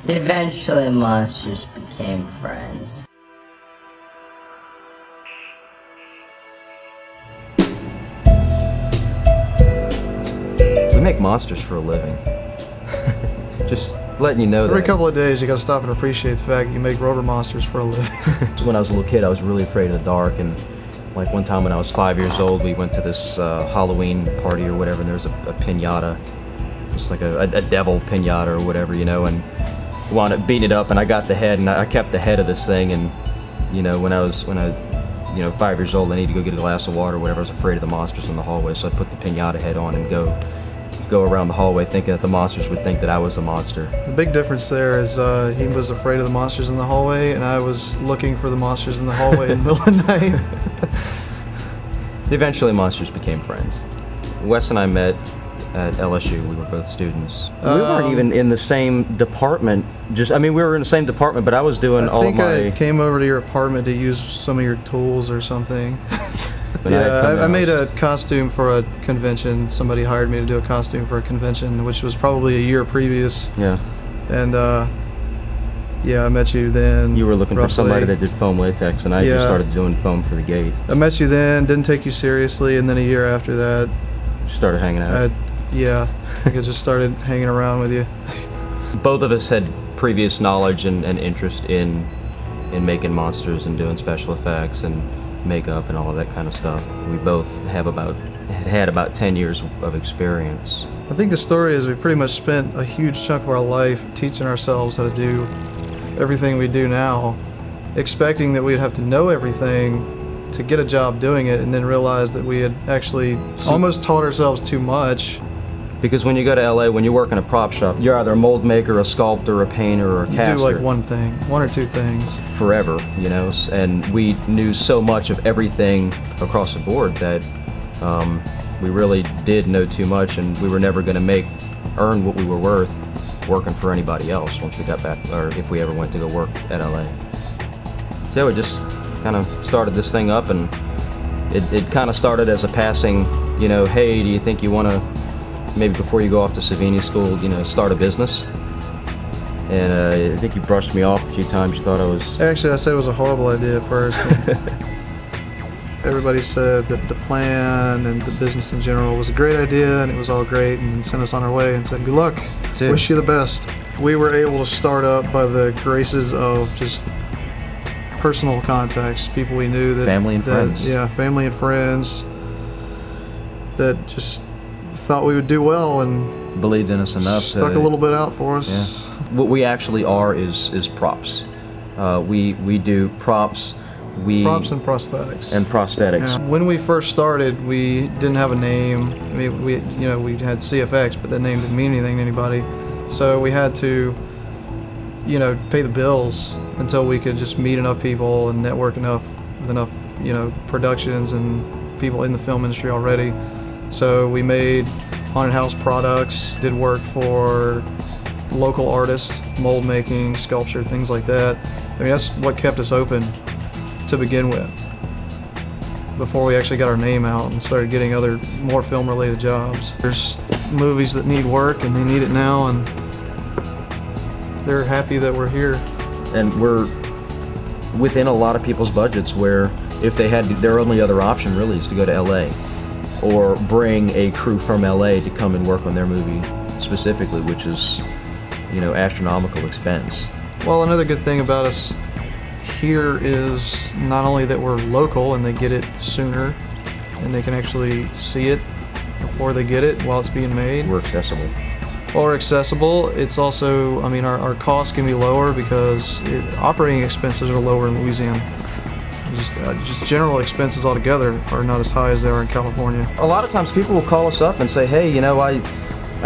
Eventually, monsters became friends. We make monsters for a living. Just letting you know that. Every couple of days you gotta stop and appreciate the fact that you make rubber monsters for a living. When I was a little kid, I was really afraid of the dark, and like one time when I was 5 years old, we went to this Halloween party or whatever, and there was a piñata, just like a devil piñata or whatever, you know, and wound up beating it up, and I got the head, and I kept the head of this thing, and you know, when I was 5 years old, I needed to go get a glass of water or whatever. I was afraid of the monsters in the hallway, so I put the piñata head on and go around the hallway thinking that the monsters would think that I was a monster. The big difference there is he was afraid of the monsters in the hallway, and I was looking for the monsters in the hallway in the middle of the night. Eventually, monsters became friends. Wes and I met at LSU. We were both students. We weren't even in the same department. We were in the same department, but I was doing all of my... I think I came over to your apartment to use some of your tools or something. Yeah, I made a costume for a convention. Somebody hired me to do a costume for a convention, which was probably a year previous. Yeah. And yeah, I met you then. You were looking for somebody that did foam latex, and I just started doing foam for the gate. I met you then, didn't take you seriously, and then a year after that, started hanging out. Yeah, I think I just started hanging around with you. Both of us had previous knowledge and interest in making monsters and doing special effects and makeup and all of that kind of stuff. We both had about 10 years of experience. I think the story is we pretty much spent a huge chunk of our life teaching ourselves how to do everything we do now, expecting that we'd have to know everything to get a job doing it, and then realize that we had actually almost taught ourselves too much. Because when you go to LA, when you work in a prop shop, you're either a mold maker, a sculptor, a painter, or a caster. You do like one thing, one or two things. Forever, you know, and we knew so much of everything across the board that we really did know too much, and we were never going to earn what we were worth working for anybody else once we got back, or if we ever went to go work at LA. So we just kind of started this thing up, and it kind of started as a passing, you know, hey, do you think you want to, maybe before you go off to Savini school, you know, start a business? And I think you brushed me off a few times. You thought I was... Actually, I said it was a horrible idea at first. Everybody said that the plan and the business in general was a great idea, and it was all great, and sent us on our way and said, good luck, wish you the best. We were able to start up by the graces of just personal contacts, people we knew that... Family and friends. Yeah, family and friends that just thought we would do well and believed in us enough. Stuck a little bit out for us. Yeah. What we actually are is props. We do props. Props and prosthetics. And prosthetics. Yeah. When we first started, we didn't have a name. I mean, we had CFX, but that name didn't mean anything to anybody. So we had to, you know, pay the bills until we could just meet enough people and network with enough, you know, productions and people in the film industry already. So we made haunted house products, did work for local artists, mold making, sculpture, things like that. I mean, that's what kept us open to begin with, before we actually got our name out and started getting more film related jobs. There's movies that need work and they need it now, and they're happy that we're here. And we're within a lot of people's budgets, where if they had, their only other option really is to go to LA or bring a crew from LA to come and work on their movie specifically, which is, you know, astronomical expense. Well, another good thing about us here is not only that we're local and they get it sooner and they can actually see it before they get it while it's being made. We're accessible. Well, we're accessible. It's also, I mean, our costs can be lower because operating expenses are lower in Louisiana. Just general expenses altogether are not as high as they are in California. A lot of times people will call us up and say, hey, you know, I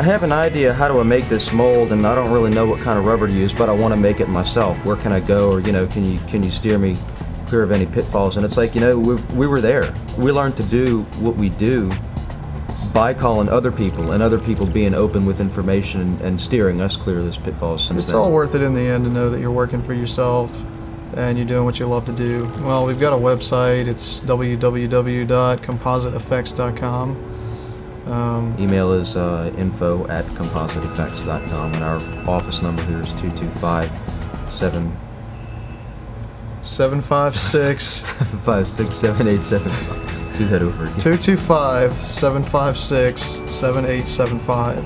have an idea how to make this mold, and I don't really know what kind of rubber to use, but I want to make it myself. Where can I go? Or, you know, can you steer me clear of any pitfalls? And it's like, you know, we were there. We learned to do what we do by calling other people, and other people being open with information and steering us clear of those pitfalls since then. It's all worth it in the end to know that you're working for yourself and you're doing what you love to do. Well, we've got a website. It's www.compositeeffects.com. Email is info@compositeeffects.com, and our office number here is 225-756-7875. 225-756-7875.